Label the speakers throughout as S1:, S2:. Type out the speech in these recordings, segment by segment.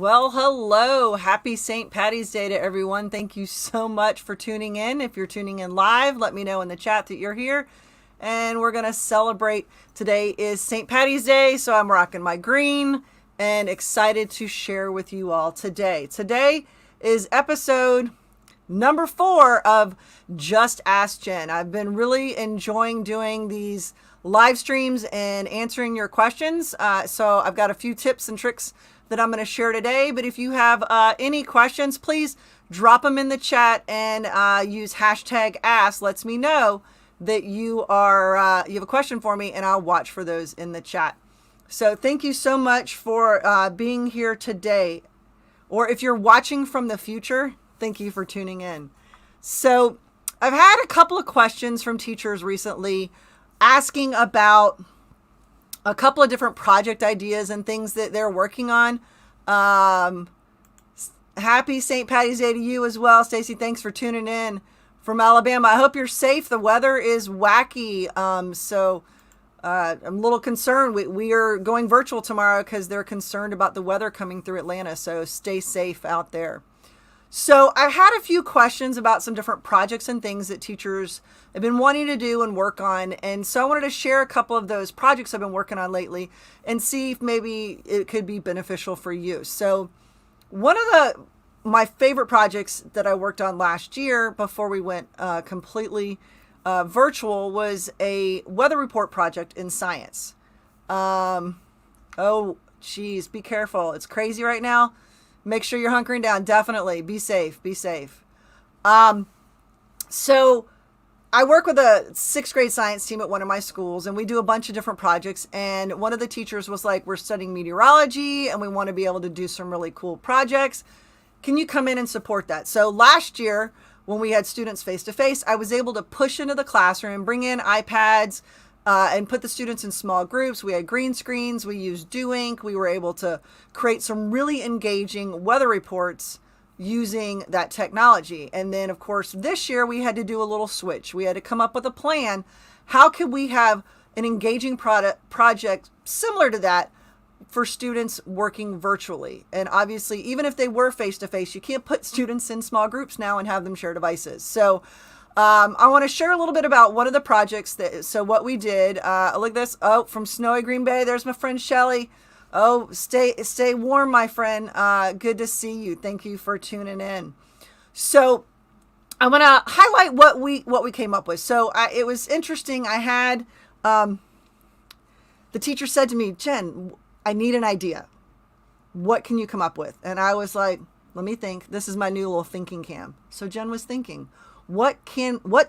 S1: Well, hello. Happy St. Patty's Day to everyone. Thank you so much for tuning in. If you're tuning in live, let me know in the chat that you're here. And we're going to celebrate. Today is St. Patty's Day, so I'm rocking my green and excited to share with you all today. Today is episode number 4 of Just Ask Jen. I've been really enjoying doing these live streams and answering your questions. So I've got a few tips and tricks that I'm going to share today. But if you have any questions, please drop them in the chat and use hashtag ask. Lets me know that you have a question for me, and I'll watch for those in the chat. So thank you so much for being here today. Or if you're watching from the future, thank you for tuning in. So I've had a couple of questions from teachers recently asking about a couple of different project ideas and things that they're working on. Happy St. Patty's Day to you as well. Stacy, thanks for tuning in from Alabama. I hope you're safe. The weather is wacky. So I'm a little concerned. We are going virtual tomorrow because they're concerned about the weather coming through Atlanta. So stay safe out there. So I had a few questions about some different projects and things that teachers have been wanting to do and work on. And so I wanted to share a couple of those projects I've been working on lately and see if maybe it could be beneficial for you. So one of my favorite projects that I worked on last year before we went completely virtual was a weather report project in science. Oh, geez, be careful. It's crazy right now. Make sure you're hunkering down. Definitely. Be safe. Be safe. So I work with a 6th grade science team at one of my schools, and we do a bunch of different projects. And one of the teachers was like, we're studying meteorology and we want to be able to do some really cool projects. Can you come in and support that? So last year, when we had students face to face, I was able to push into the classroom, bring in iPads, and put the students in small groups. We had green screens. We used ink. We were able to create some really engaging weather reports using that technology. And then, of course, this year we had to do a little switch. We had to come up with a plan. How could we have an engaging project similar to that for students working virtually? And obviously, even if they were face-to-face, you can't put students in small groups now and have them share devices. So I want to share a little bit about one of the projects so what we did, look at this. Oh, from snowy Green Bay, there's my friend Shelly. Oh, stay warm, my friend. Good to see you. Thank you for tuning in. So I'm going to highlight what we came up with. So it was interesting. I had, the teacher said to me, Jen, I need an idea. What can you come up with? And I was like, let me think. This is my new little thinking cam. So Jen was thinking, what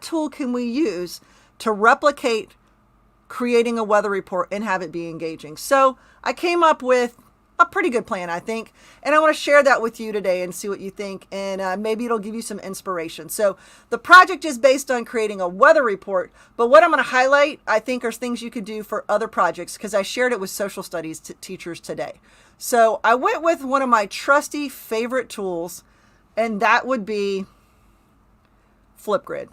S1: tool can we use to replicate creating a weather report and have it be engaging? So I came up with a pretty good plan, I think, and I want to share that with you today and see what you think, and maybe it'll give you some inspiration. So the project is based on creating a weather report, but what I'm going to highlight, I think, are things you could do for other projects because I shared it with social studies teachers today. So I went with one of my trusty favorite tools, and that would be Flipgrid.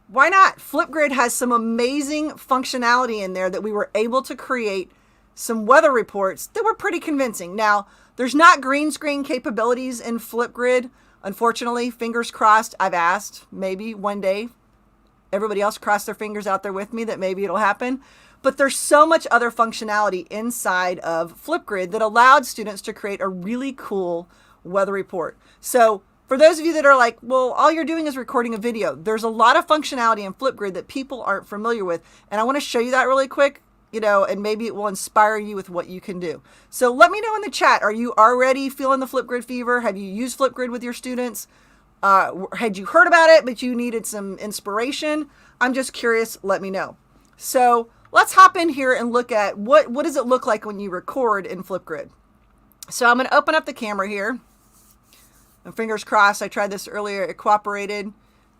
S1: Why not? Flipgrid has some amazing functionality in there that we were able to create some weather reports that were pretty convincing. Now, there's not green screen capabilities in Flipgrid. Unfortunately, fingers crossed, I've asked, maybe one day, everybody else cross their fingers out there with me that maybe it'll happen. But there's so much other functionality inside of Flipgrid that allowed students to create a really cool weather report. So for those of you that are like, well, all you're doing is recording a video, there's a lot of functionality in Flipgrid that people aren't familiar with. And I want to show you that really quick, and maybe it will inspire you with what you can do. So let me know in the chat, are you already feeling the Flipgrid fever? Have you used Flipgrid with your students? Had you heard about it, but you needed some inspiration? I'm just curious, let me know. So let's hop in here and look at what does it look like when you record in Flipgrid. So I'm going to open up the camera here. And fingers crossed, I tried this earlier, it cooperated,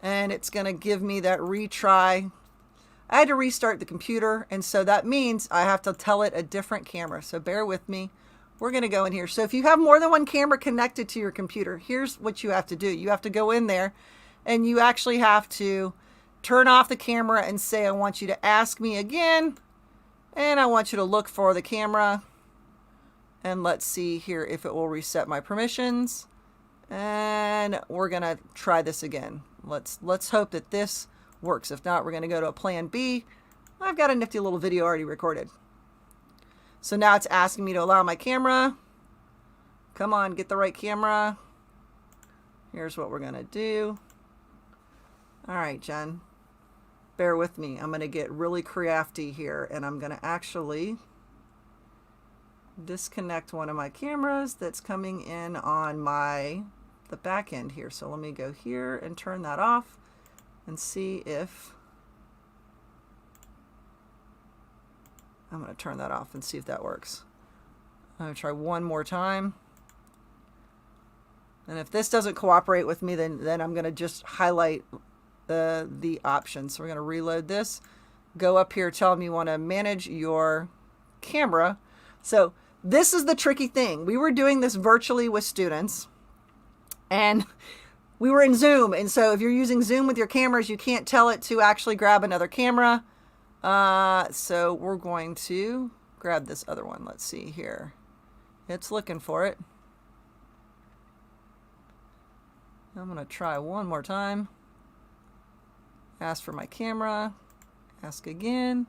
S1: and it's going to give me that retry. I had to restart the computer, and so that means I have to tell it a different camera. So bear with me. We're going to go in here. So if you have more than one camera connected to your computer, here's what you have to do. You have to go in there, and you actually have to turn off the camera and say, I want you to ask me again, and I want you to look for the camera. And let's see here if it will reset my permissions. And we're going to try this again. Let's hope that this works. If not, we're going to go to a plan B. I've got a nifty little video already recorded. So now it's asking me to allow my camera. Come on, get the right camera. Here's what we're going to do. All right, Jen, bear with me. I'm going to get really crafty here, and I'm going to actually disconnect one of my cameras that's coming in on the back end here. So let me go here and turn that off and see if I'm going to turn that off and see if that works. I'm going to try one more time. And if this doesn't cooperate with me, then I'm going to just highlight the options. So we're going to reload this. Go up here, tell them you want to manage your camera. So this is the tricky thing. We were doing this virtually with students, and we were in Zoom. And so if you're using Zoom with your cameras, you can't tell it to actually grab another camera. So we're going to grab this other one. Let's see here. It's looking for it. I'm going to try one more time. Ask for my camera. Ask again.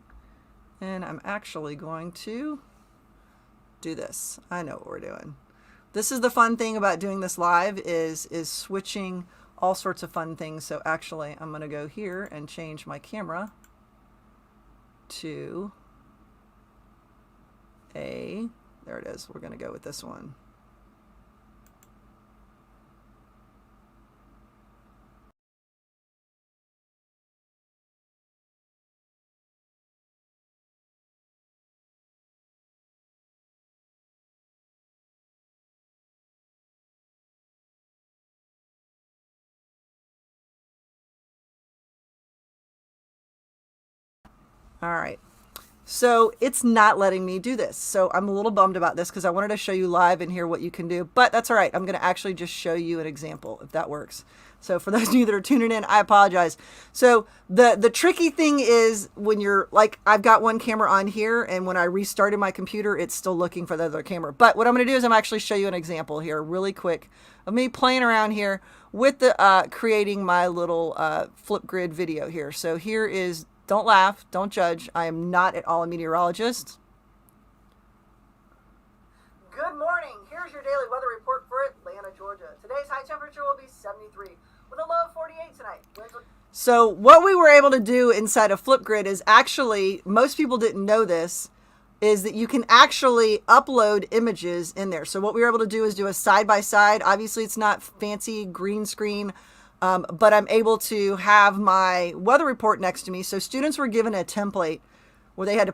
S1: And I'm actually going to do this. I know what we're doing. This is the fun thing about doing this live is switching all sorts of fun things. So actually, I'm going to go here and change my camera to there it is. We're going to go with this one. All right. So it's not letting me do this. So I'm a little bummed about this because I wanted to show you live and hear what you can do, but that's all right. I'm going to actually just show you an example if that works. So for those of you that are tuning in, I apologize. So the tricky thing is when you're like, I've got one camera on here, and when I restarted my computer, it's still looking for the other camera. But what I'm going to do is I'm actually show you an example here really quick of me playing around here with the creating my little flipgrid video here. So here is, don't laugh, don't judge. I am not at all a meteorologist. Good morning. Here's your daily weather report for Atlanta, Georgia. Today's high temperature will be 73 with a low of 48 tonight. So what we were able to do inside of Flipgrid is actually, most people didn't know this, is that you can actually upload images in there. So what we were able to do is do a side-by-side. Obviously, it's not fancy green screen, but I'm able to have my weather report next to me. So students were given a template where they had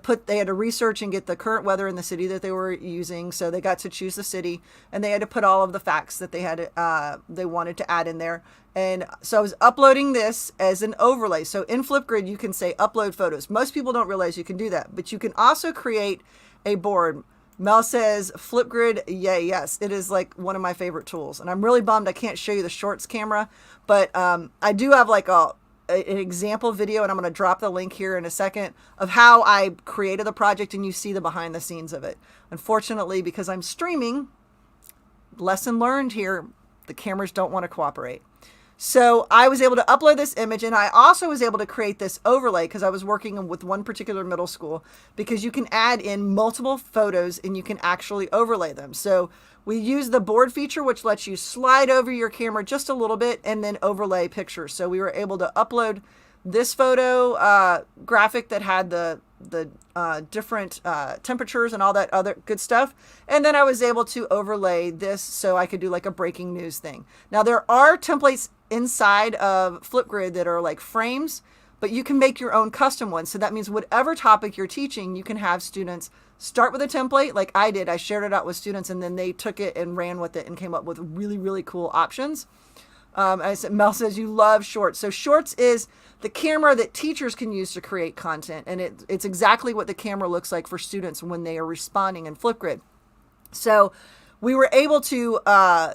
S1: to research and get the current weather in the city that they were using. So they got to choose the city, and they had to put all of the facts that they wanted to add in there. And so I was uploading this as an overlay. So in Flipgrid, you can say upload photos. Most people don't realize you can do that, but you can also create a board. Mel says Flipgrid, yay, yes. It is like one of my favorite tools. And I'm really bummed I can't show you the shorts camera, but I do have like an example video, and I'm going to drop the link here in a second of how I created the project, and you see the behind the scenes of it. Unfortunately, because I'm streaming, lesson learned here, the cameras don't want to cooperate. So I was able to upload this image, and I also was able to create this overlay because I was working with one particular middle school, because you can add in multiple photos and you can actually overlay them. So we use the board feature, which lets you slide over your camera just a little bit and then overlay pictures. So we were able to upload this photo graphic that had the different temperatures and all that other good stuff. And then I was able to overlay this so I could do like a breaking news thing. Now there are templates inside of Flipgrid that are like frames, but you can make your own custom ones. So that means whatever topic you're teaching, you can have students start with a template like I did. I shared it out with students, and then they took it and ran with it and came up with really, really cool options. Mel says you love shorts. So shorts is the camera that teachers can use to create content. And it's exactly what the camera looks like for students when they are responding in Flipgrid. So we were able to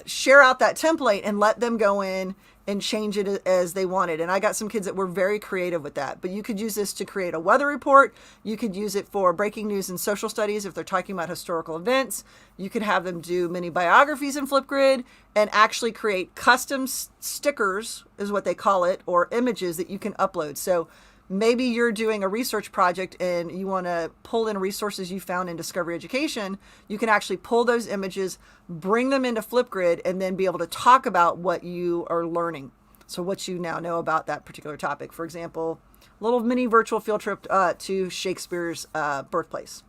S1: share out that template and let them go in and change it as they wanted. And I got some kids that were very creative with that. But you could use this to create a weather report. You could use it for breaking news and social studies if they're talking about historical events. You could have them do mini biographies in Flipgrid and actually create custom stickers, is what they call it, or images that you can upload. So maybe you're doing a research project and you want to pull in resources you found in Discovery Education. You can actually pull those images, bring them into Flipgrid, and then be able to talk about what you are learning. So what you now know about that particular topic. For example, a little mini virtual field trip to Shakespeare's birthplace.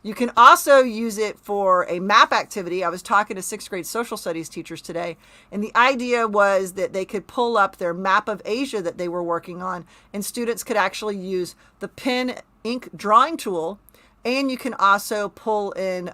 S1: You can also use it for a map activity. I was talking to 6th grade social studies teachers today, and the idea was that they could pull up their map of Asia that they were working on, and students could actually use the pen ink drawing tool, and you can also pull in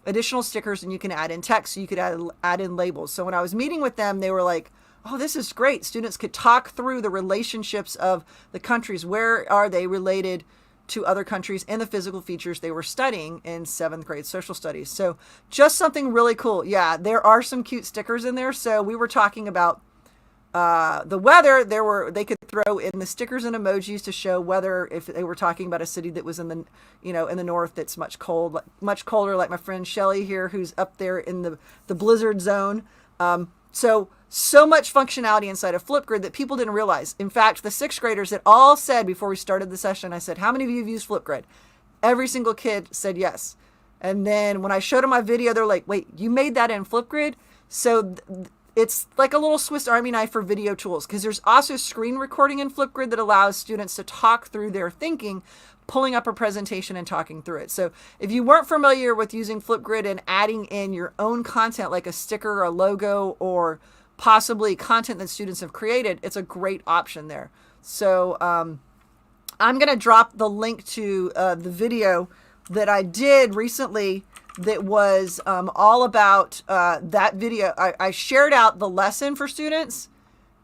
S1: additional stickers, and you can add in text, so you could add in labels. So when I was meeting with them, they were like, oh, this is great. Students could talk through the relationships of the countries. Where are they related to other countries and the physical features they were studying in 7th grade social studies. So just something really cool. Yeah, there are some cute stickers in there. So we were talking about the weather. They could throw in the stickers and emojis to show weather if they were talking about a city that was in the in the north that's much colder, like my friend Shelly here, who's up there in the blizzard zone. So much functionality inside of Flipgrid that people didn't realize. In fact, the 6th graders had all said before we started the session, I said, how many of you have used Flipgrid? Every single kid said yes. And then when I showed them my video, they're like, wait, you made that in Flipgrid? So it's like a little Swiss Army knife for video tools, because there's also screen recording in Flipgrid that allows students to talk through their thinking, pulling up a presentation and talking through it. So if you weren't familiar with using Flipgrid and adding in your own content like a sticker or a logo or possibly content that students have created, it's a great option there. So I'm going to drop the link to the video that I did recently that was all about that video. I shared out the lesson for students,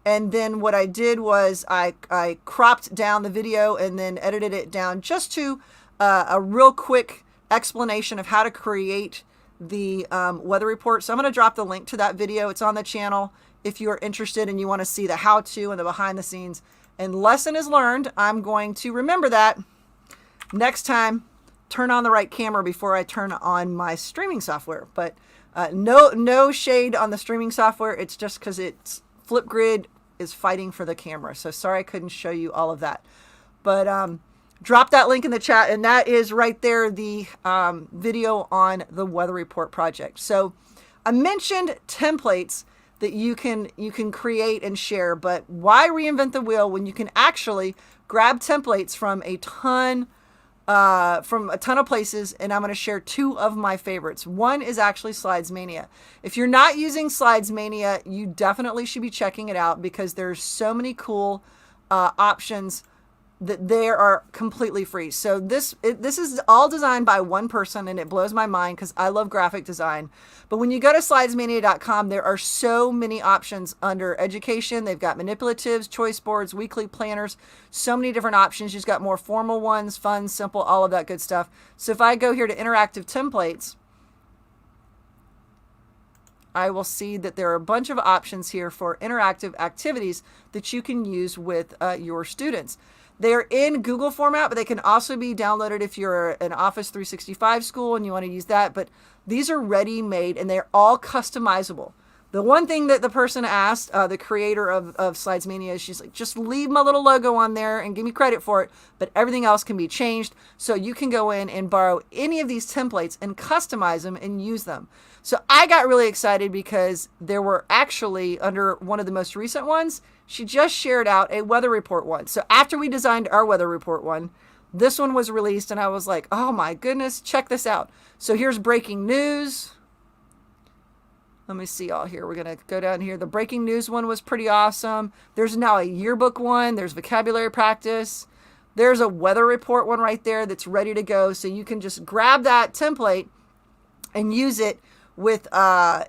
S1: and then what I did was I cropped down the video and then edited it down just to a real quick explanation of how to create the weather report. So I'm going to drop the link to that video. It's on the channel if you're interested and you want to see the how-to and the behind the scenes. And lesson is learned. I'm going to remember that next time. Turn on the right camera before I turn on my streaming software. But no shade on the streaming software. It's just because Flipgrid is fighting for the camera. So sorry I couldn't show you all of that. But drop that link in the chat, and that is right there, the video on the weather report project. So I mentioned templates that you can create and share, but why reinvent the wheel when you can actually grab templates from a ton of places? And I'm going to share 2 of my favorites. One is actually Slidesmania. If you're not using Slidesmania, you definitely should be checking it out, because there's so many cool options that they are completely free. So this is all designed by one person, and it blows my mind because I love graphic design. But when you go to slidesmania.com, there are so many options under education. They've got manipulatives, choice boards, weekly planners, so many different options. You've got more formal ones, fun, simple, all of that good stuff. So if I go here to interactive templates, I will see that there are a bunch of options here for interactive activities that you can use with your students. They're in Google format, but they can also be downloaded if you're an Office 365 school and you want to use that. But these are ready-made, and they're all customizable. The one thing that the person asked, the creator of Slidesmania, is she's like, just leave my little logo on there and give me credit for it, but everything else can be changed. So you can go in and borrow any of these templates and customize them and use them. So I got really excited because there were actually, under one of the most recent ones, she just shared out a weather report one. So after we designed our weather report one, this one was released, and I was like, oh my goodness, check this out. So here's breaking news. Let me see all here. We're going to go down here. The breaking news one was pretty awesome. There's now a yearbook one. There's vocabulary practice. There's a weather report one right there that's ready to go. So you can just grab that template and use it with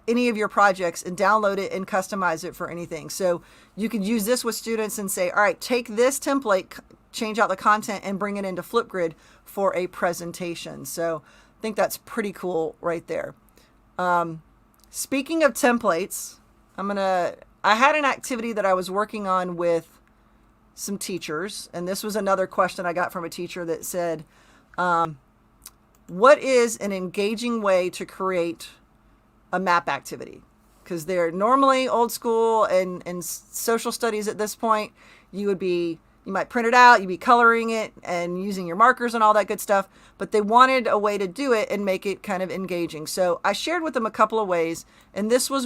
S1: any of your projects and download it and customize it for anything. So you could use this with students and say, all right, take this template, change out the content, and bring it into Flipgrid for a presentation. So I think that's pretty cool right there. Speaking of templates, I had an activity that I was working on with some teachers, and this was another question I got from a teacher that said, what is an engaging way to create a map activity? Because they're normally old school and social studies at this point, you might print it out, you'd be coloring it and using your markers and all that good stuff, but they wanted a way to do it and make it kind of engaging. So I shared with them a couple of ways, and this was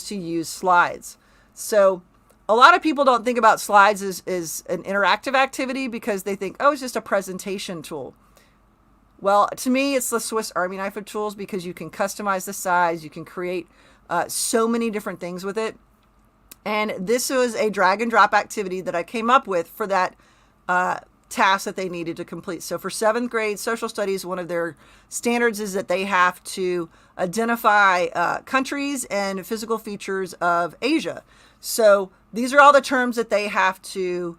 S1: to use slides. So a lot of people don't think about slides as an interactive activity because they think, oh, it's just a presentation tool. Well, to me, it's the Swiss Army knife of tools because you can customize the size, you can create so many different things with it. And this was a drag and drop activity that I came up with for that task that they needed to complete. So for 7th grade social studies, one of their standards is that they have to identify countries and physical features of Asia. So these are all the terms that they have to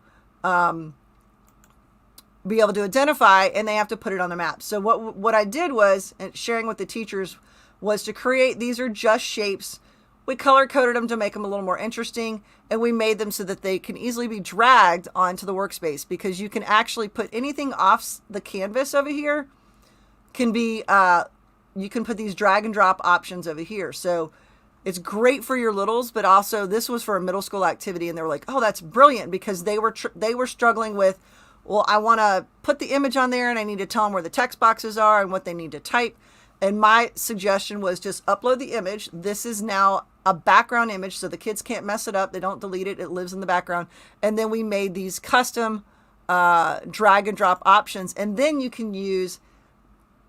S1: be able to identify, and they have to put it on the map. So what I did was, and sharing with the teachers, was to create, these are just shapes. We color coded them to make them a little more interesting, and we made them so that they can easily be dragged onto the workspace, because you can actually put anything off the canvas over here can be, you can put these drag and drop options over here. So it's great for your littles, but also this was for a middle school activity, and they were like, oh, that's brilliant, because they were struggling with, well, I want to put the image on there and I need to tell them where the text boxes are and what they need to type. And my suggestion was just upload the image. This is now a background image, so the kids can't mess it up. They don't delete it. It lives in the background. And then we made these custom drag and drop options. And then you can use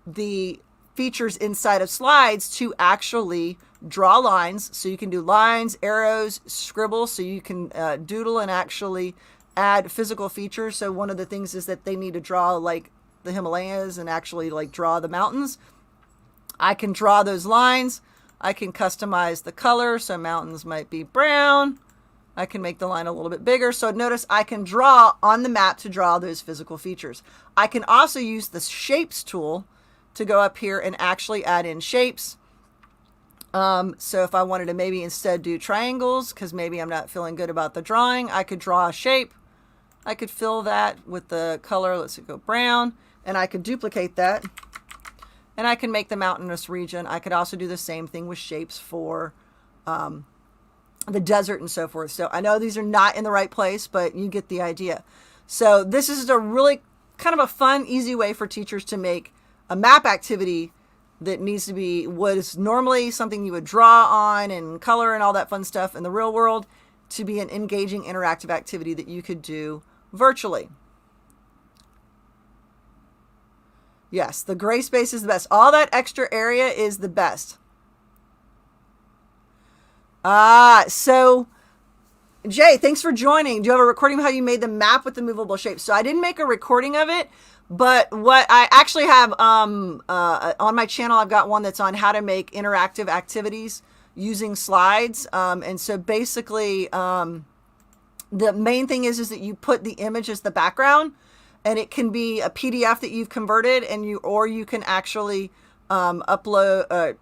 S1: the features inside of slides to actually draw lines. So you can do lines, arrows, scribble. So you can doodle and actually add physical features. So one of the things is that they need to draw like the Himalayas and actually like draw the mountains. I can draw those lines. I can customize the color. So mountains might be brown. I can make the line a little bit bigger. So notice I can draw on the map to draw those physical features. I can also use the shapes tool to go up here and actually add in shapes. So if I wanted to maybe instead do triangles, because maybe I'm not feeling good about the drawing, I could draw a shape. I could fill that with the color, let's go brown, and I could duplicate that. And I can make the mountainous region. I could also do the same thing with shapes for the desert and so forth. So I know these are not in the right place, but you get the idea. So this is a really kind of a fun, easy way for teachers to make a map activity that needs to be what is normally something you would draw on and color and all that fun stuff in the real world to be an engaging, interactive activity that you could do virtually. Yes, the gray space is the best. All that extra area is the best. So Jay, thanks for joining. Do you have a recording of how you made the map with the movable shapes? So I didn't make a recording of it, but what I actually have on my channel, I've got one that's on how to make interactive activities using slides. And so basically, the main thing is that you put the image as the background, and it can be a PDF that you've converted, and you can actually upload,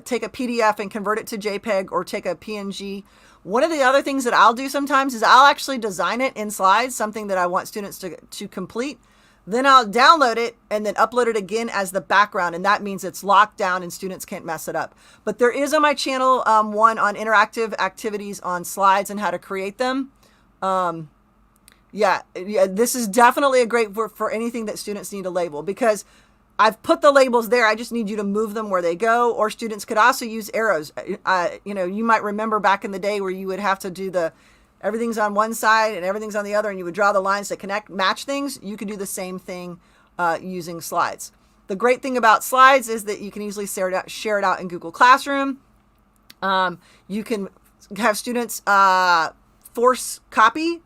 S1: take a PDF and convert it to JPEG, or take a PNG. One of the other things that I'll do sometimes is I'll actually design it in slides, something that I want students to complete. Then I'll download it and then upload it again as the background. And that means it's locked down and students can't mess it up. But there is on my channel one on interactive activities on slides and how to create them. Yeah, this is definitely a great for anything that students need to label, because I've put the labels there. I just need you to move them where they go. Or students could also use arrows. You might remember back in the day where you would have to do everything's on one side and everything's on the other, and you would draw the lines to match things. You could do the same thing using slides. The great thing about slides is that you can easily share it out in Google Classroom. You can have students force copy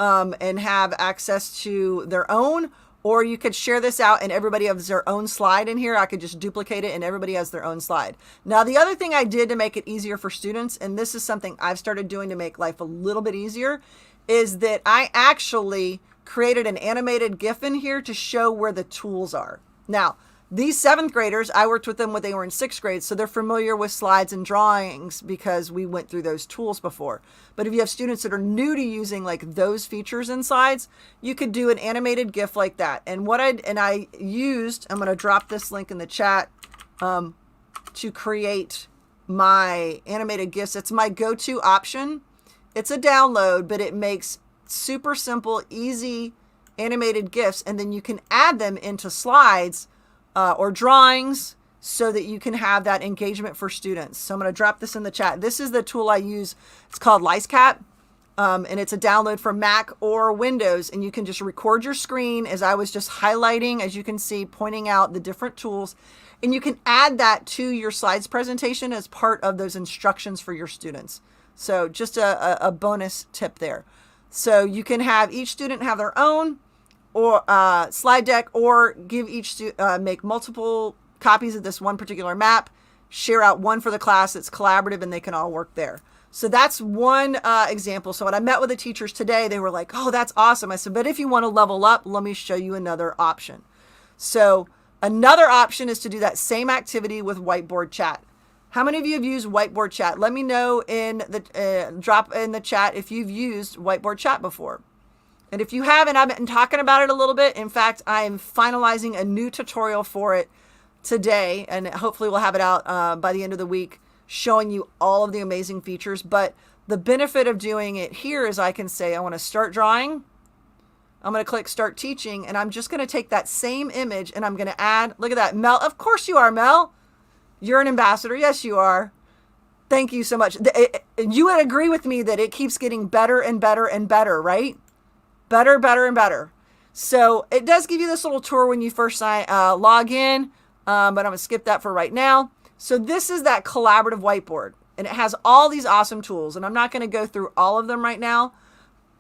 S1: and have access to their own, or you could share this out and everybody has their own slide in here. I could just duplicate it and everybody has their own slide. Now, the other thing I did to make it easier for students, and this is something I've started doing to make life a little bit easier, is that I actually created an animated GIF in here to show where the tools are. Now, These 7th graders, I worked with them when they were in 6th grade, so they're familiar with slides and drawings because we went through those tools before. But if you have students that are new to using like those features in slides, you could do an animated GIF like that. And I used, I'm going to drop this link in the chat to create my animated GIFs. It's my go-to option. It's a download, but it makes super simple, easy animated GIFs, and then you can add them into slides or drawings so that you can have that engagement for students. So I'm going to drop this in the chat. This is the tool I use. It's called LiceCat, and it's a download for Mac or Windows, and you can just record your screen as I was just highlighting, as you can see, pointing out the different tools, and you can add that to your slides presentation as part of those instructions for your students. So just a bonus tip there. So you can have each student have their own or slide deck, or give each make multiple copies of this one particular map, share out one for the class. It's collaborative and they can all work there. So that's one example. So when I met with the teachers today, they were like, oh, that's awesome. I said, but if you want to level up, let me show you another option. So another option is to do that same activity with whiteboard chat. How many of you have used whiteboard chat? Let me know in the drop in the chat if you've used whiteboard chat before. And if you haven't, I've been talking about it a little bit. In fact, I'm finalizing a new tutorial for it today, and hopefully we'll have it out by the end of the week, showing you all of the amazing features. But the benefit of doing it here is I can say, I want to start drawing. I'm going to click start teaching, and I'm just going to take that same image and I'm going to add, look at that, Mel. Of course you are, Mel. You're an ambassador. Yes, you are. Thank you so much. You would agree with me that it keeps getting better and better and better, right? Better, better, and better. So it does give you this little tour when you first log in, but I'm going to skip that for right now. So this is that collaborative whiteboard, and it has all these awesome tools, and I'm not going to go through all of them right now,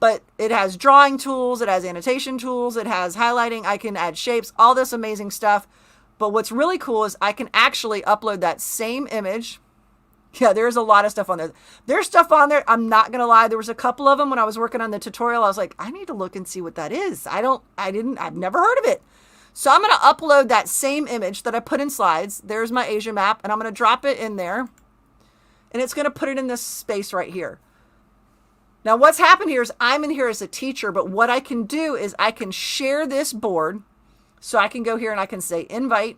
S1: but it has drawing tools, it has annotation tools, it has highlighting, I can add shapes, all this amazing stuff. But what's really cool is I can actually upload that same image. Yeah, there's a lot of stuff on there. There's stuff on there. I'm not going to lie. There was a couple of them when I was working on the tutorial. I was like, I need to look and see what that is. I've never heard of it. So I'm going to upload that same image that I put in slides. There's my Asia map, and I'm going to drop it in there, and it's going to put it in this space right here. Now what's happened here is I'm in here as a teacher, but what I can do is I can share this board. So I can go here and I can say invite.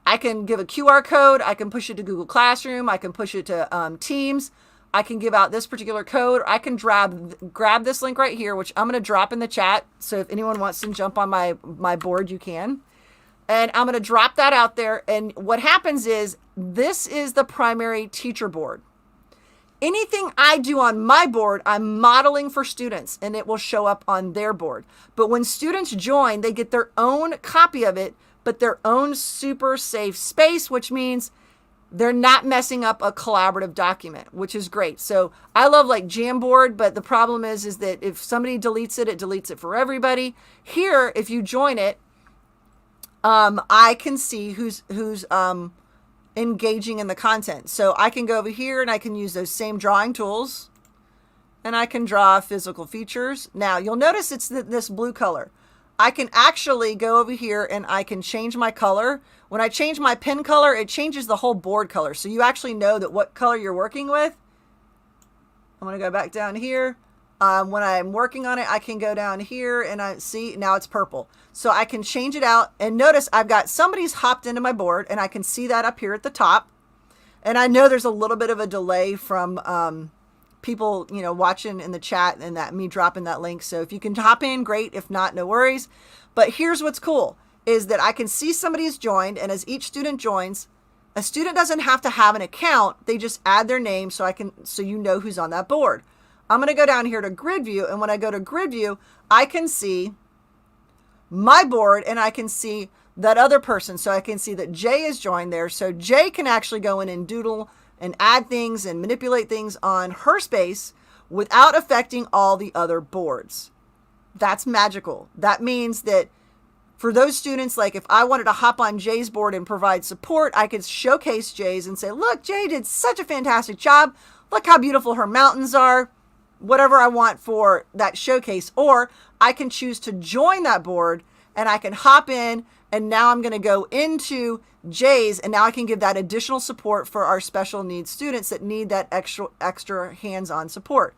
S1: I can give a QR code. I can push it to Google Classroom. I can push it to Teams. I can give out this particular code. I can grab this link right here, which I'm going to drop in the chat. So if anyone wants to jump on my board, you can. And I'm going to drop that out there. And what happens is this is the primary teacher board. Anything I do on my board, I'm modeling for students, and it will show up on their board. But when students join, they get their own copy of it, but their own super safe space, which means they're not messing up a collaborative document, which is great. So I love like Jamboard, but the problem is that if somebody deletes it, it deletes it for everybody. Here, if you join it, I can see who's engaging in the content. So I can go over here and I can use those same drawing tools, and I can draw physical features. Now you'll notice it's this blue color. I can actually go over here and I can change my color. When I change my pen color, it changes the whole board color. So you actually know that what color you're working with. I'm going to go back down here. When I'm working on it, I can go down here and I see now it's purple. So I can change it out, and notice I've got somebody's hopped into my board, and I can see that up here at the top. And I know there's a little bit of a delay from people, watching in the chat and that me dropping that link. So if you can hop in, great. If not, no worries. But here's what's cool is that I can see somebody's joined, and as each student joins, a student doesn't have to have an account. They just add their name so you know who's on that board. I'm going to go down here to grid view, and when I go to grid view, I can see my board and I can see that other person. So I can see that Jay is joined there. So Jay can actually go in and doodle and add things and manipulate things on her space without affecting all the other boards. That's magical. That means that for those students, like if I wanted to hop on Jay's board and provide support, I could showcase Jay's and say, look, Jay did such a fantastic job. Look how beautiful her mountains are. Whatever I want for that showcase. Or I can choose to join that board and I can hop in, and now I'm going to go into Jay's, and now I can give that additional support for our special needs students that need that extra hands-on support.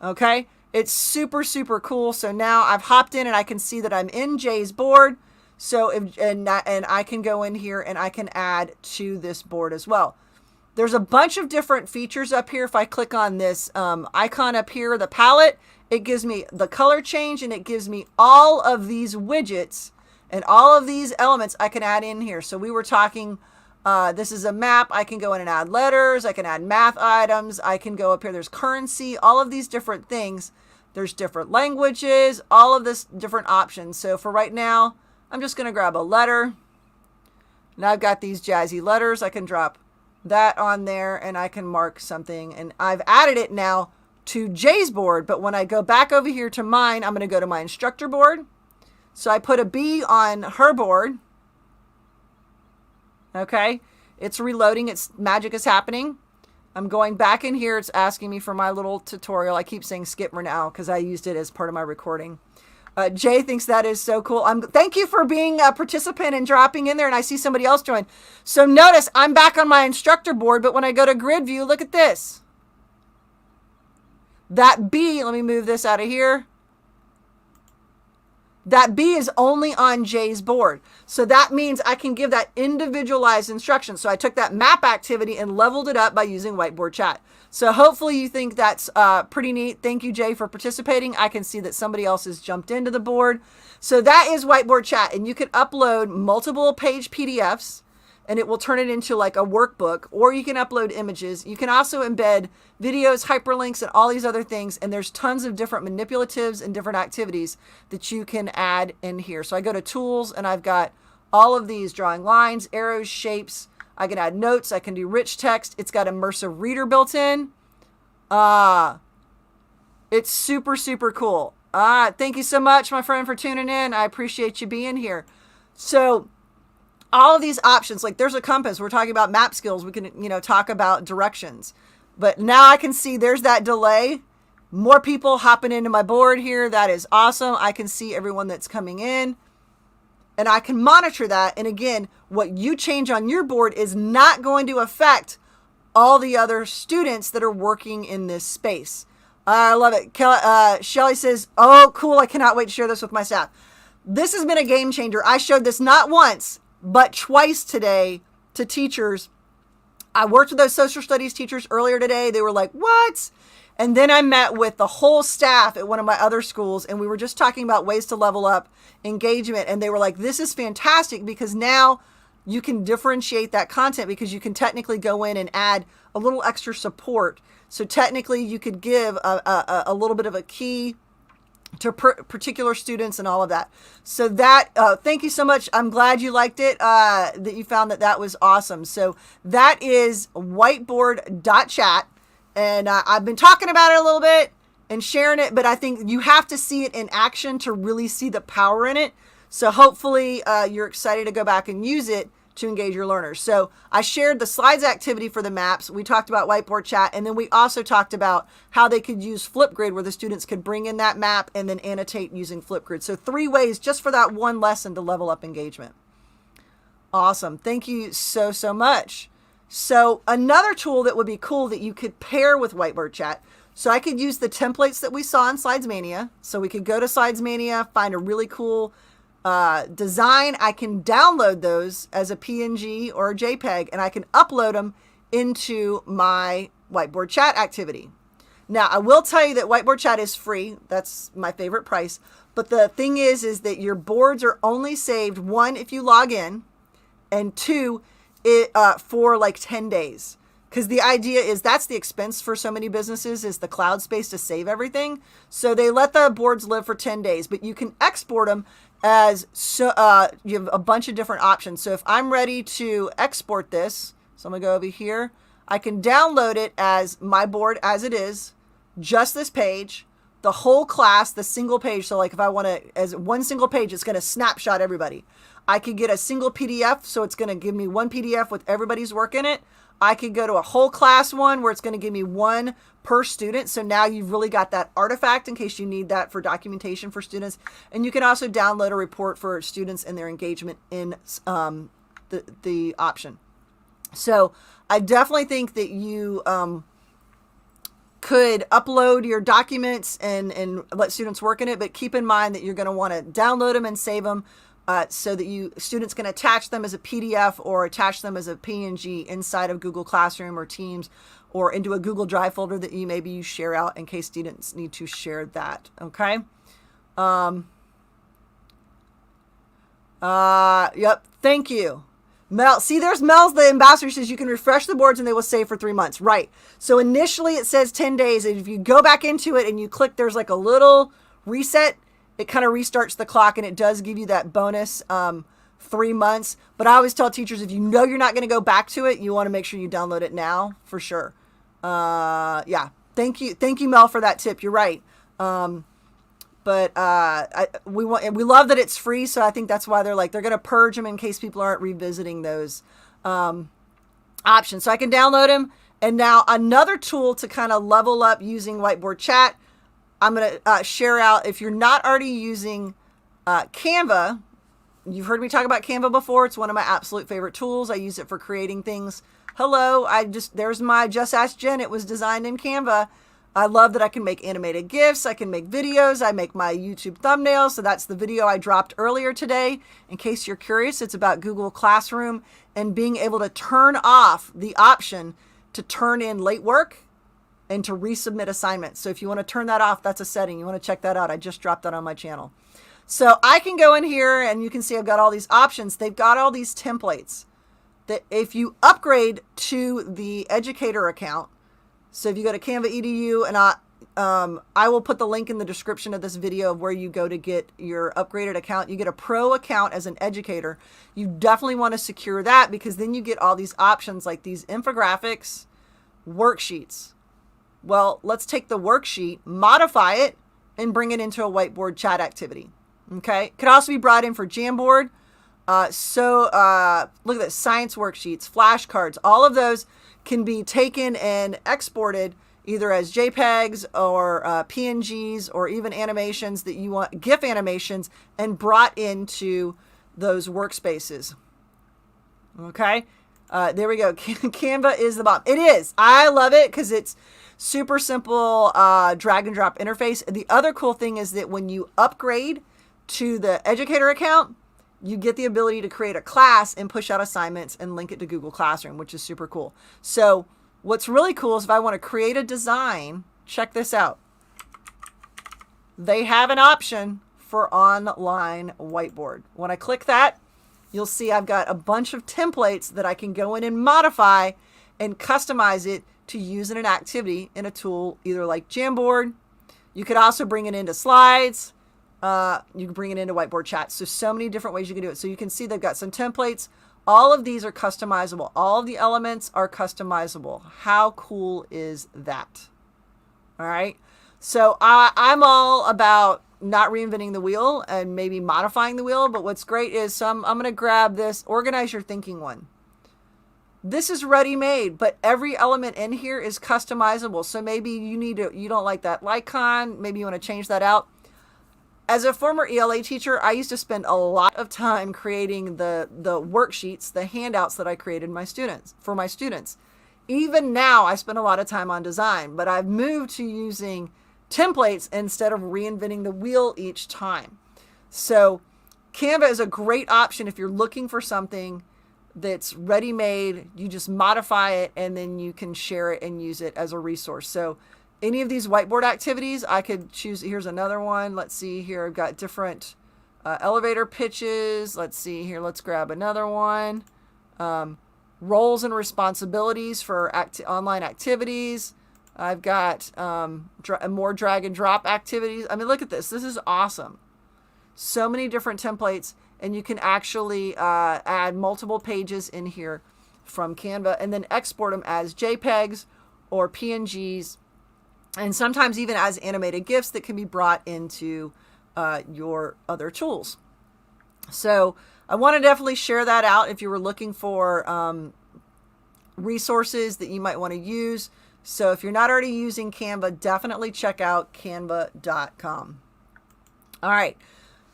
S1: Okay, it's super, super cool. So now I've hopped in and I can see that I'm in Jay's board. So and I can go in here and I can add to this board as well. There's a bunch of different features up here. If I click on this icon up here, the palette, it gives me the color change, and it gives me all of these widgets and all of these elements I can add in here. So we were talking, this is a map. I can go in and add letters. I can add math items. I can go up here. There's currency, all of these different things. There's different languages, all of this different options. So for right now, I'm just going to grab a letter. Now I've got these jazzy letters. I can drop that on there and I can mark something. And I've added it now to Jay's board. But when I go back over here to mine, I'm going to go to my instructor board. So I put a B on her board. Okay. It's reloading. It's magic is happening. I'm going back in here. It's asking me for my little tutorial. I keep saying skip for now because I used it as part of my recording. Jay thinks that is so cool. Thank you for being a participant and dropping in there. And I see somebody else join. So notice I'm back on my instructor board, but when I go to grid view, look at this. That B, let me move this out of here. That B is only on Jay's board. So that means I can give that individualized instruction. So I took that map activity and leveled it up by using whiteboard chat. So hopefully you think that's pretty neat. Thank you, Jay, for participating. I can see that somebody else has jumped into the board. So that is whiteboard chat. And you can upload multiple page PDFs and it will turn it into like a workbook, or you can upload images. You can also embed videos, hyperlinks, and all these other things. And there's tons of different manipulatives and different activities that you can add in here. So I go to tools and I've got all of these drawing lines, arrows, shapes. I can add notes. I can do rich text. It's got immersive reader built in. It's super, super cool. Thank you so much, my friend, for tuning in. I appreciate you being here. So all of these options, like there's a compass. We're talking about map skills. We can, talk about directions. But now I can see there's that delay. More people hopping into my board here. That is awesome. I can see everyone that's coming in. And I can monitor that. And again, what you change on your board is not going to affect all the other students that are working in this space. I love it. Shelly says, oh, cool. I cannot wait to share this with my staff. This has been a game changer. I showed this not once, but twice today to teachers. I worked with those social studies teachers earlier today. They were like, what? And then I met with the whole staff at one of my other schools, and we were just talking about ways to level up engagement. And they were like, this is fantastic because now you can differentiate that content because you can technically go in and add a little extra support. So technically you could give a little bit of a key to particular students and all of that. So that, thank you so much. I'm glad you liked it, that you found that was awesome. So that is whiteboard.chat. And I've been talking about it a little bit and sharing it, but I think you have to see it in action to really see the power in it. So hopefully you're excited to go back and use it to engage your learners. So I shared the slides activity for the maps. We talked about whiteboard chat. And then we also talked about how they could use flipgrid where the students could bring in that map and then annotate using flipgrid. So 3 ways just for that one lesson to level up engagement. Awesome. Thank you so, so much. So another tool that would be cool that you could pair with whiteboard chat. So I could use the templates that we saw in Slidesmania. So we could go to Slidesmania, find a really cool design. I can download those as a PNG or a JPEG, and I can upload them into my whiteboard chat activity. Now, I will tell you that whiteboard chat is free. That's my favorite price. But the thing is that your boards are only saved, 1, if you log in, and 2, for like 10 days. Because the idea is that's the expense for so many businesses is the cloud space to save everything. So they let the boards live for 10 days, but you can export them as so you have a bunch of different options. So if I'm ready to export this, so I'm gonna go over here, I can download it as my board as it is, just this page, the whole class, the single page. So like if I want to, as one single page, it's going to snapshot everybody. I could get a single PDF. So it's going to give me one PDF with everybody's work in it. I could go to a whole class one where it's going to give me one per student. So now you've really got that artifact in case you need that for documentation for students. And you can also download a report for students and their engagement in the option. So I definitely think that you could upload your documents and let students work in it, but keep in mind that you're going to want to download them and save them so that students can attach them as a PDF or attach them as a PNG inside of Google Classroom or Teams or into a Google Drive folder that you share out in case students need to share that. Okay. Yep. Thank you. Mel, see, there's Mel's the ambassador. Says you can refresh the boards and they will save for 3 months. Right. So initially it says 10 days. And if you go back into it and you click, there's like a little reset. It kind of restarts the clock and it does give you that bonus 3 months. But I always tell teachers, if you know you're not going to go back to it, you want to make sure you download it now for sure. Yeah. Thank you, Mel, for that tip. You're right. But we love that it's free, so I think that's why they're going to purge them in case people aren't revisiting those options. So I can download them. And now another tool to kind of level up using Whiteboard Chat, I'm going to share out. If you're not already using Canva, you've heard me talk about Canva before. It's one of my absolute favorite tools. I use it for creating things. Hello, there's my Just Ask Jen. It was designed in Canva. I love that I can make animated GIFs. I can make videos. I make my YouTube thumbnails. So that's the video I dropped earlier today. In case you're curious, it's about Google Classroom and being able to turn off the option to turn in late work and to resubmit assignments. So if you want to turn that off, that's a setting. You want to check that out. I just dropped that on my channel. So I can go in here and you can see I've got all these options. They've got all these templates that if you upgrade to the educator account, so if you go to Canva EDU, and I will put the link in the description of this video of where you go to get your upgraded account. You get a pro account as an educator. You definitely want to secure that because then you get all these options like these infographics, worksheets. Well, let's take the worksheet, modify it, and bring it into a whiteboard chat activity. Okay. Could also be brought in for Jamboard. Look at this, science worksheets, flashcards, all of those can be taken and exported either as JPEGs or PNGs or even animations that you want, GIF animations, and brought into those workspaces. Okay. There we go. Canva is the bomb. It is. I love it because it's super simple drag and drop interface. The other cool thing is that when you upgrade to the educator account, you get the ability to create a class and push out assignments and link it to Google Classroom, which is super cool. So what's really cool is if I want to create a design, check this out. They have an option for online whiteboard. When I click that, you'll see I've got a bunch of templates that I can go in and modify and customize it to use in an activity in a tool, either like Jamboard. You could also bring it into slides. You can bring it into whiteboard chat. So many different ways you can do it. So you can see they've got some templates. All of these are customizable. All of the elements are customizable. How cool is that? All right. So I'm all about not reinventing the wheel and maybe modifying the wheel. But what's great is I'm going to grab this organize your thinking one. This is ready-made, but every element in here is customizable. So maybe you don't like that icon. Maybe you want to change that out. As a former ELA teacher, I used to spend a lot of time creating the worksheets, the handouts that I created for my students. Even now, I spend a lot of time on design, but I've moved to using templates instead of reinventing the wheel each time. So Canva is a great option if you're looking for something that's ready-made. You just modify it and then you can share it and use it as a resource. So any of these whiteboard activities, I could choose. Here's another one. Let's see here. I've got different elevator pitches. Let's see here. Let's grab another one. Roles and responsibilities for online activities. I've got more drag and drop activities. I mean, look at this. This is awesome. So many different templates, and you can actually add multiple pages in here from Canva and then export them as JPEGs or PNGs. And sometimes even as animated GIFs that can be brought into your other tools. So I want to definitely share that out if you were looking for resources that you might want to use. So if you're not already using Canva, definitely check out canva.com. All right.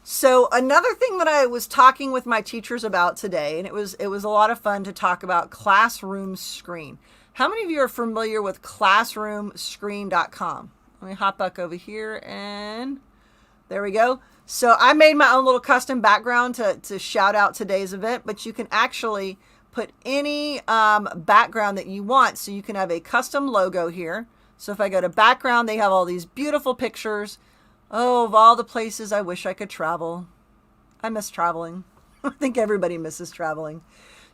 S1: So another thing that I was talking with my teachers about today, and it was a lot of fun to talk about Classroom Screen. How many of you are familiar with classroomscreen.com? Let me hop back over here and there we go. So I made my own little custom background to shout out today's event, but you can actually put any background that you want. So you can have a custom logo here. So if I go to background, they have all these beautiful pictures. Oh, of all the places I wish I could travel. I miss traveling. I think everybody misses traveling.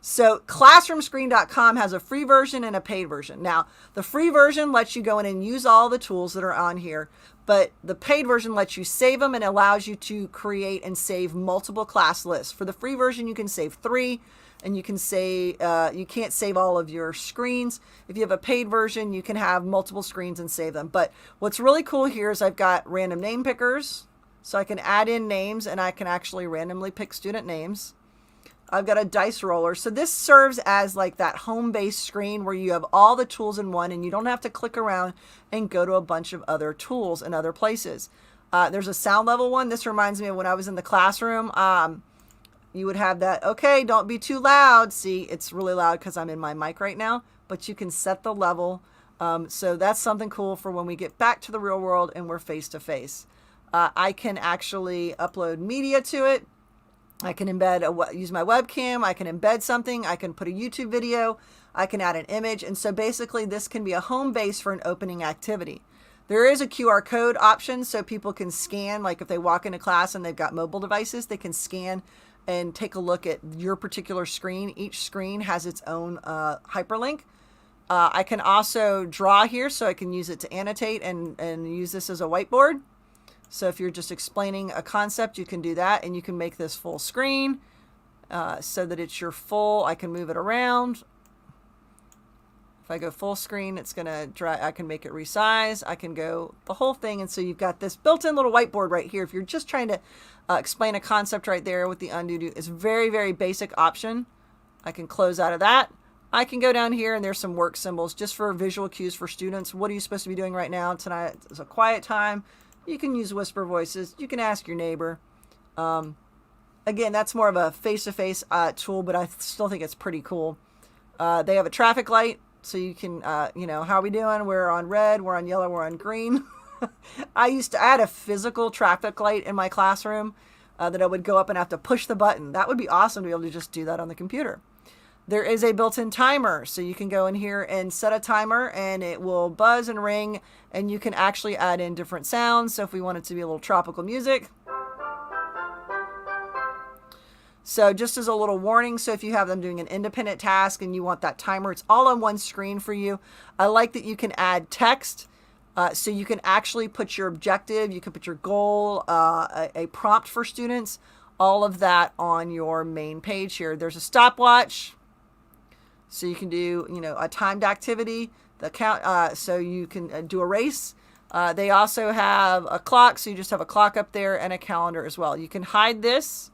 S1: So classroomscreen.com has a free version and a paid version. Now, the free version lets you go in and use all the tools that are on here, but the paid version lets you save them and allows you to create and save multiple class lists. For the free version, you can save 3, and you can say you can't save all of your screens. If you have a paid version, you can have multiple screens and save them. But what's really cool here is I've got random name pickers, so I can add in names and I can actually randomly pick student names. I've got a dice roller. So this serves as like that home-based screen where you have all the tools in one and you don't have to click around and go to a bunch of other tools in other places. There's a sound level one. This reminds me of when I was in the classroom. You would have that, okay, don't be too loud. See, it's really loud because I'm in my mic right now, but you can set the level. So that's something cool for when we get back to the real world and we're face to face. I can actually upload media to it. I can use my webcam. I can embed something. I can put a YouTube video. I can add an image. And so basically this can be a home base for an opening activity. There is a QR code option so people can scan, like if they walk into class and they've got mobile devices, they can scan and take a look at your particular screen. Each screen has its own hyperlink. I can also draw here, so I can use it to annotate and use this as a whiteboard. So if you're just explaining a concept, you can do that, and you can make this full screen so that it's your full. I can move it around. If I go full screen, it's gonna dry. I can make it resize. I can go the whole thing, and so you've got this built-in little whiteboard right here. If you're just trying to explain a concept right there with the undo, it's very, very basic option. I can close out of that. I can go down here and there's some work symbols just for visual cues for students. What are you supposed to be doing right now? Tonight is a quiet time. You can use whisper voices. You can ask your neighbor. Again, that's more of a face-to-face tool, but I still think it's pretty cool. They have a traffic light, so you can, how are we doing? We're on red, we're on yellow, we're on green. I used to add a physical traffic light in my classroom that I would go up and have to push the button. That would be awesome to be able to just do that on the computer. There is a built-in timer, so you can go in here and set a timer and it will buzz and ring, and you can actually add in different sounds. So if we want it to be a little tropical music. So just as a little warning, so if you have them doing an independent task and you want that timer, it's all on one screen for you. I like that you can add text. So you can actually put your objective, you can put your goal, a prompt for students, all of that on your main page here. There's a stopwatch, so you can do, a timed activity, the count, so you can do a race. They also have a clock, so you just have a clock up there and a calendar as well. You can hide this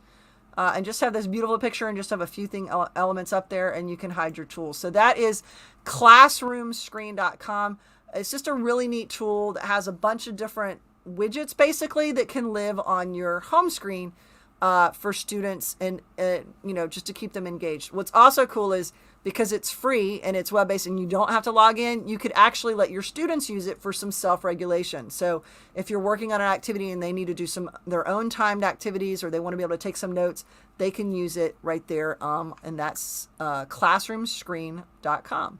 S1: and just have this beautiful picture and just have a few elements up there, and you can hide your tools. So that is classroomscreen.com. It's just a really neat tool that has a bunch of different widgets basically that can live on your home screen for students and, just to keep them engaged. What's also cool is because it's free and it's web-based and you don't have to log in, you could actually let your students use it for some self-regulation. So if you're working on an activity and they need to do their own timed activities, or they want to be able to take some notes, they can use it right there. And that's classroomscreen.com.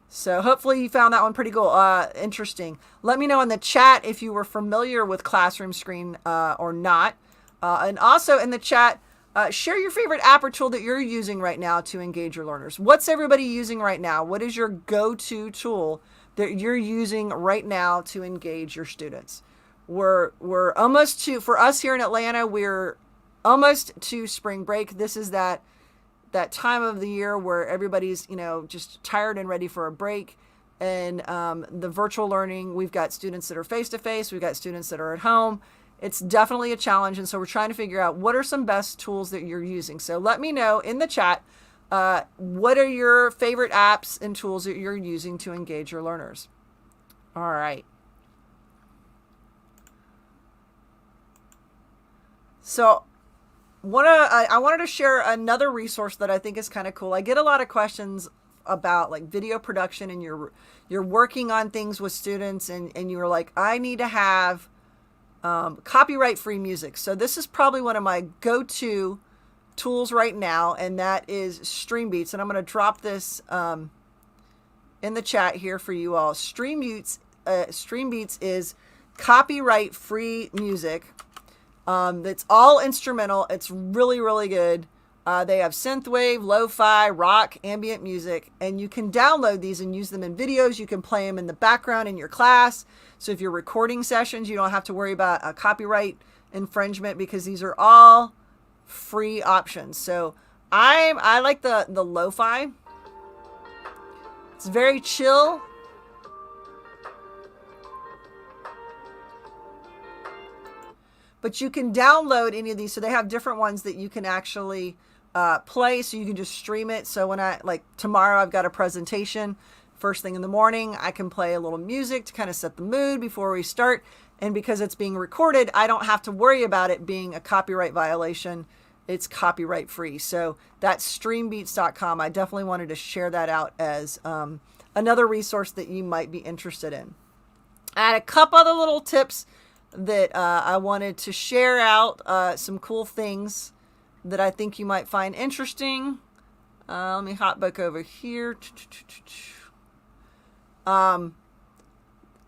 S1: So hopefully you found that one pretty cool, interesting. Let me know in the chat if you were familiar with Classroom Screen or not. And also in the chat, share your favorite app or tool that you're using right now to engage your learners. What's everybody using right now? What is your go-to tool that you're using right now to engage your students? We're almost to, for us here in Atlanta, we're almost to spring break. This is that time of the year where everybody's, just tired and ready for a break. And the virtual learning, we've got students that are face-to-face. We've got students that are at home. It's definitely a challenge. And so we're trying to figure out what are some best tools that you're using. So let me know in the chat What are your favorite apps and tools that you're using to engage your learners? All right. So I wanted to share another resource that I think is kind of cool. I get a lot of questions about like video production, and you're working on things with students, and you're like, I need to have copyright free music. So this is probably one of my go-to tools right now, and that is Streambeats. And I'm going to drop this in the chat here for you all. Streambeats is copyright free music. It's all instrumental. It's really, really good. They have synthwave, lo-fi, rock, ambient music, and you can download these and use them in videos. You can play them in the background in your class. So if you're recording sessions, you don't have to worry about a copyright infringement, because these are all free options. So I like the lo-fi. It's very chill. But you can download any of these. So they have different ones that you can actually play. So you can just stream it. So when tomorrow I've got a presentation first thing in the morning, I can play a little music to kind of set the mood before we start. And because it's being recorded, I don't have to worry about it being a copyright violation. It's copyright free. So that's streambeats.com. I definitely wanted to share that out as another resource that you might be interested in. I had a couple other little tips that I wanted to share out, some cool things that I think you might find interesting. Let me hop back over here.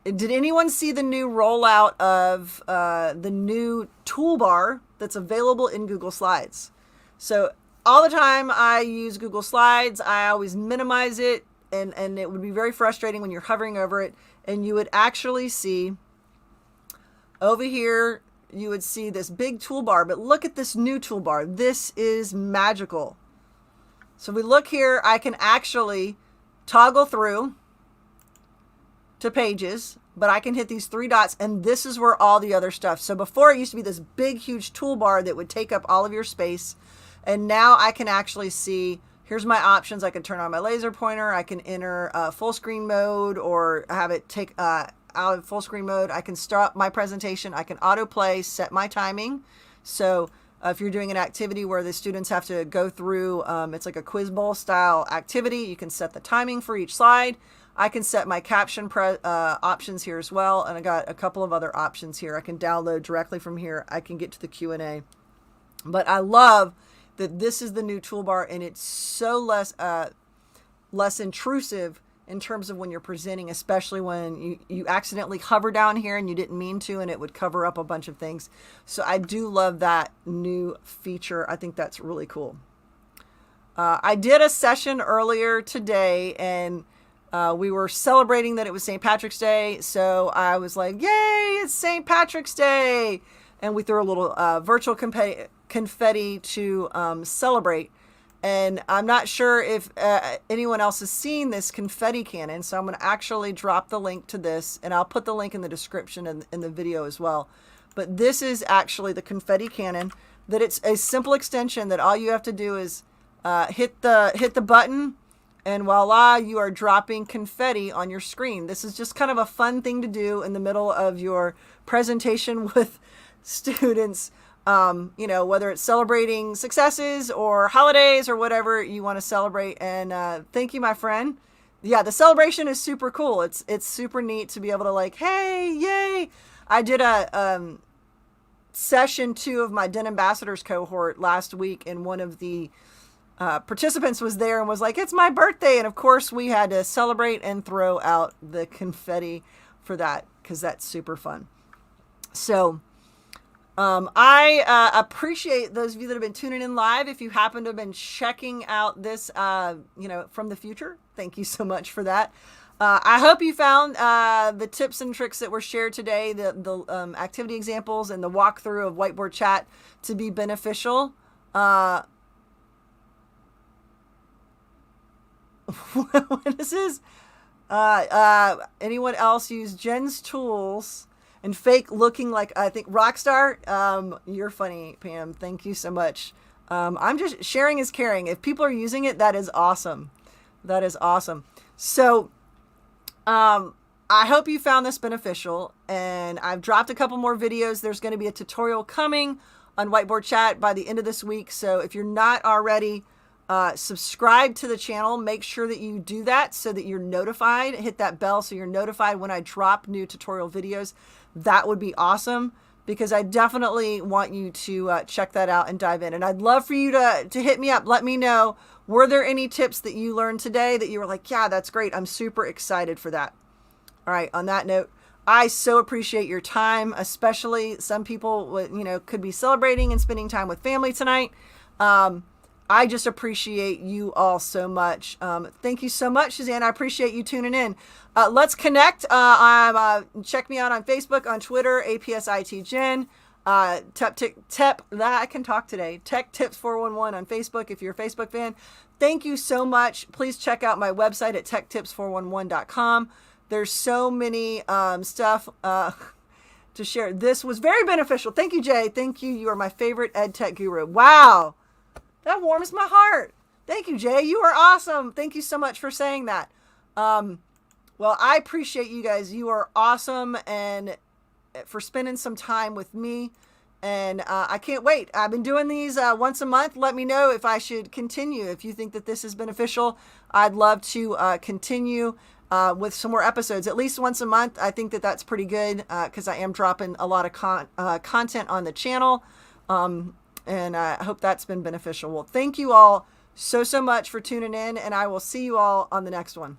S1: Did anyone see the new rollout of the new toolbar that's available in Google Slides? So all the time I use Google Slides, I always minimize it, and it would be very frustrating when you're hovering over it, and you would actually see over here, you would see this big toolbar, but look at this new toolbar. This is magical. So we look here, I can actually toggle through to pages, but I can hit these three dots, and this is where all the other stuff. So before it used to be this big, huge toolbar that would take up all of your space. And now I can actually see, here's my options. I can turn on my laser pointer. I can enter full screen mode, or have it take out of full screen mode. I can start my presentation. I can autoplay, set my timing. So if you're doing an activity where the students have to go through, it's like a quiz bowl style activity, you can set the timing for each slide. I can set my caption options here as well. And I got a couple of other options here. I can download directly from here. I can get to the Q&A. But I love that this is the new toolbar, and it's so less intrusive in terms of when you're presenting, especially when you accidentally hover down here and you didn't mean to, and it would cover up a bunch of things. So I do love that new feature. I think that's really cool. I did a session earlier today, and we were celebrating that it was St. Patrick's Day. So I was like, yay, it's St. Patrick's Day. And we threw a little virtual confetti to celebrate. And I'm not sure if anyone else has seen this confetti cannon. So I'm going to actually drop the link to this, and I'll put the link in the description and in the video as well. But this is actually the confetti cannon, that it's a simple extension that all you have to do is hit the button, and voila, you are dropping confetti on your screen. This is just kind of a fun thing to do in the middle of your presentation with students. Whether it's celebrating successes or holidays or whatever you want to celebrate. And thank you, my friend. Yeah, the celebration is super cool. It's super neat to be able to like, hey, yay. I did a session 2 of my Den Ambassadors cohort last week, and one of the participants was there and was like, it's my birthday. And of course we had to celebrate and throw out the confetti for that, because that's super fun. So I appreciate those of you that have been tuning in live. If you happen to have been checking out this, from the future, thank you so much for that. I hope you found the tips and tricks that were shared today, the activity examples and the walkthrough of whiteboard chat to be beneficial. What is this? Anyone else use Jen's tools and fake looking like, I think, Rockstar? You're funny, Pam. Thank you so much. I'm just sharing is caring. If people are using it, that is awesome. That is awesome. So, I hope you found this beneficial, and I've dropped a couple more videos. There's going to be a tutorial coming on Whiteboard Chat by the end of this week. So if you're not already subscribe to the channel, make sure that you do that so that you're notified. Hit that bell so you're notified when I drop new tutorial videos. That would be awesome, because I definitely want you to check that out and dive in. And I'd love for you to hit me up. Let me know, were there any tips that you learned today that you were like, yeah, that's great. I'm super excited for that. All right. On that note, I so appreciate your time, especially some people, could be celebrating and spending time with family tonight. I just appreciate you all so much. Thank you so much, Suzanne. I appreciate you tuning in. Let's connect. Check me out on Facebook, on Twitter, APSITGen. I can talk today. Tech Tips 411 on Facebook if you're a Facebook fan. Thank you so much. Please check out my website at techtips411.com. There's so many stuff to share. This was very beneficial. Thank you, Jay. Thank you. You are my favorite ed tech guru. Wow. That warms my heart. Thank you, Jay. You are awesome. Thank you so much for saying that. Well, I appreciate you guys. You are awesome, and for spending some time with me. And I can't wait. I've been doing these once a month. Let me know if I should continue. If you think that this is beneficial, I'd love to continue with some more episodes, at least once a month. I think that that's pretty good because I am dropping a lot of content on the channel. And I hope that's been beneficial. Well, thank you all so much for tuning in, and I will see you all on the next one.